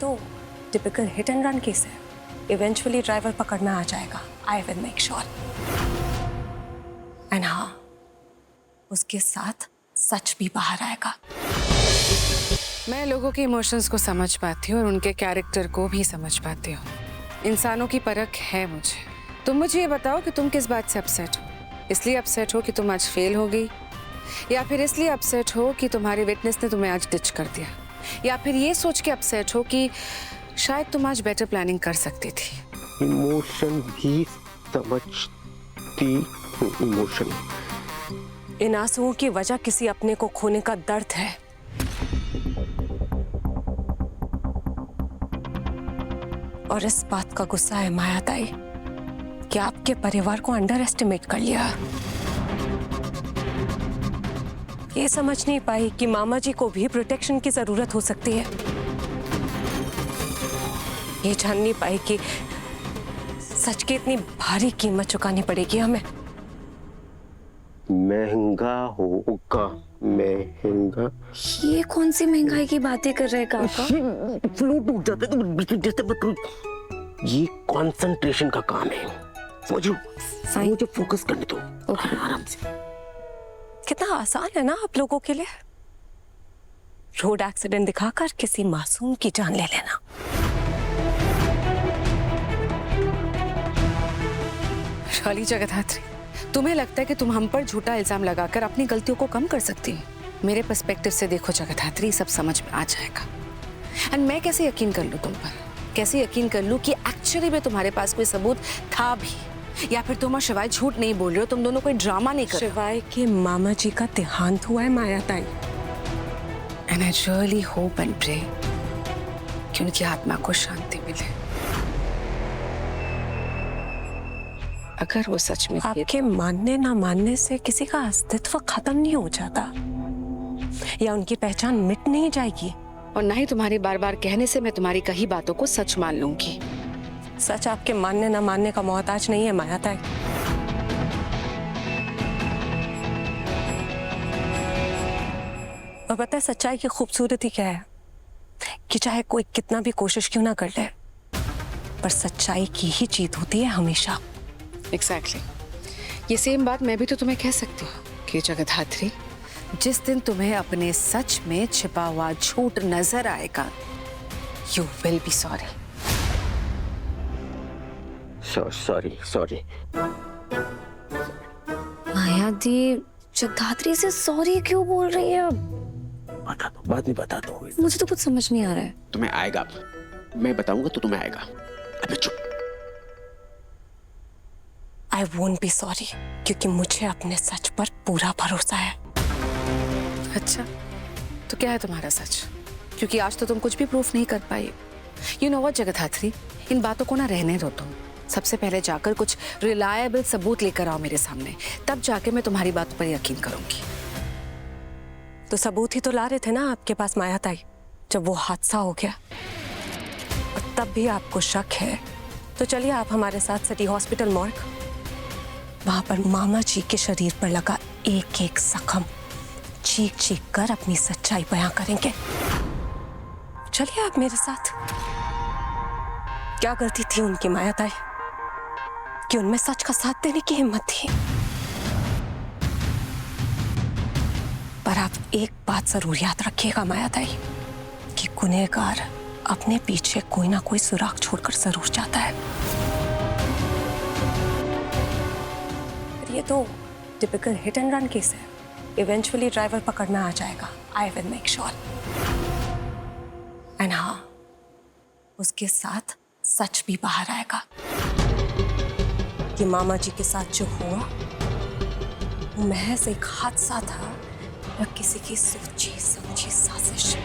तो typical hit and run case है। Eventually driver पकड़ में आ जाएगा। I will make sure. And हाँ, उसके साथ सच भी बाहर आएगा। मैं लोगों के इमोशंस को समझ पाती हूँ और उनके कैरेक्टर को भी समझ पाती हूँ। इंसानों की परख है मुझे। तुम मुझे ये बताओ कि तुम किस बात से अपसेट हो? इसलिए अपसेट हो कि तुम आज फेल हो गई, या फिर इसलिए अपसेट हो कि तुम्हारे विटनेस ने तुम्हें आज डिच कर दिया, या फिर ये सोच के अपसेट हो कि शायद तुम आज बेटर प्लानिंग कर सकती थी? इमोशन भी समझती हूँ। इमोशन, इन आंसुओं की वजह किसी अपने को खोने का दर्द है। और इस बात का गुस्सा है मायाताई कि आपके परिवार को अंडर एस्टिमेट कर लिया। ये समझ नहीं पाई कि मामा जी को भी प्रोटेक्शन की जरूरत हो सकती है। ये जान नहीं पाई कि सच की इतनी भारी कीमत चुकानी पड़ेगी हमें। महंगा होगा, महंगा। ये कौन सी महंगाई की बातें कर रहे हैं काका? फ्लो टूट जाता है तो डिस्टर्ब मत करो। ये कंसंट्रेशन का काम है, समझो। मुझे फोकस करने दो आराम से। कितना आसान है ना आप लोगों के लिए, रोड एक्सीडेंट दिखाकर किसी मासूम की जान ले लेना। शाली जगधात्री, तुम्हें लगता है कि तुम हम पर झूठा इल्जाम लगाकर अपनी गलतियों को कम कर सकती हो? मेरे पर्सपेक्टिव से देखो जगधात्री, सब समझ में आ जाएगा। एंड मैं कैसे यकीन कर लूं तुम पर? कैसे यकीन कर लूं कि एक्चुअली में तुम्हारे पास कोई सबूत था भी, या फिर तुम और शिवाय झूठ नहीं बोल रहे हो, तुम दोनों कोई ड्रामा नहीं कर रहे हो? शिवाय के मामा जी का देहांत हुआ है Mayatai. And I really hope and pray कि उनकी आत्मा को शांति मिले। अगर वो सच में आपके मानने ना मानने से किसी का अस्तित्व खत्म नहीं हो जाता, या उनकी पहचान मिट नहीं जाएगी। और ना ही तुम्हारे बार बार कहने से मैं तुम्हारी कही बातों को सच मान लूंगी। सच आपके मानने ना मानने का मोहताज नहीं है मायाताई। और पता है सच्चाई की खूबसूरती क्या है? कि चाहे कोई कितना भी कोशिश क्यों ना कर ले, पर सच्चाई की ही जीत होती है हमेशा। एग्जैक्टली। ये सेम बात मैं भी तो तुम्हें कह सकती हूँ कि जगधात्री, जिस दिन तुम्हें अपने सच में छिपा हुआ झूठ नजर आएगा, you will be sorry. Sorry. Maya di Jagadhatri से सॉरी क्यों बोल रही है? बता दो, बाद में बता दो। मुझे तो कुछ समझ नहीं आ रहा है। तुम्हें आएगा, मैं बताऊंगा तो तुम्हें आएगा। अबे चुप। आई वोंट बी सॉरी, क्योंकि मुझे अपने सच पर पूरा भरोसा है। अच्छा, तो क्या है तुम्हारा सच? क्योंकि आज तो तुम कुछ भी प्रूफ नहीं कर पाई। यू नो व्हाट जगधात्री, इन बातों को ना रहने दो तुम। सबसे पहले जाकर कुछ रिलायबल सबूत लेकर आओ मेरे सामने, तब जाके मैं तुम्हारी बातों पर यकीन करूंगी। तो सबूत ही तो ला रहे थे ना आपके पास मायाताई, जब वो हादसा हो गया। और तब भी आपको शक है, तो चलिए आप हमारे साथ सिटी हॉस्पिटल मॉर्ग। वहां पर मामा जी के शरीर पर लगा एक एक जख्म चीख चीख कर अपनी सच्चाई बयां करेंगे। चलिए आप मेरे साथ। क्या गलती थी उनकी मायाताई कि उनमें सच का साथ देने की हिम्मत थी? पर आप एक बात जरूर याद रखिएगा मायाताई, कि गुनहगार अपने पीछे कोई ना कोई सुराग छोड़कर जरूर जाता है। ये तो typical hit and run case है। इवेंचुअली ड्राइवर पकड़ में आ जाएगा। I will make sure. And हाँ, उसके साथ सच भी बाहर आएगा कि मामा जी के साथ जो हुआ वो महज एक हादसा था या किसी की सोची समझी साजिश।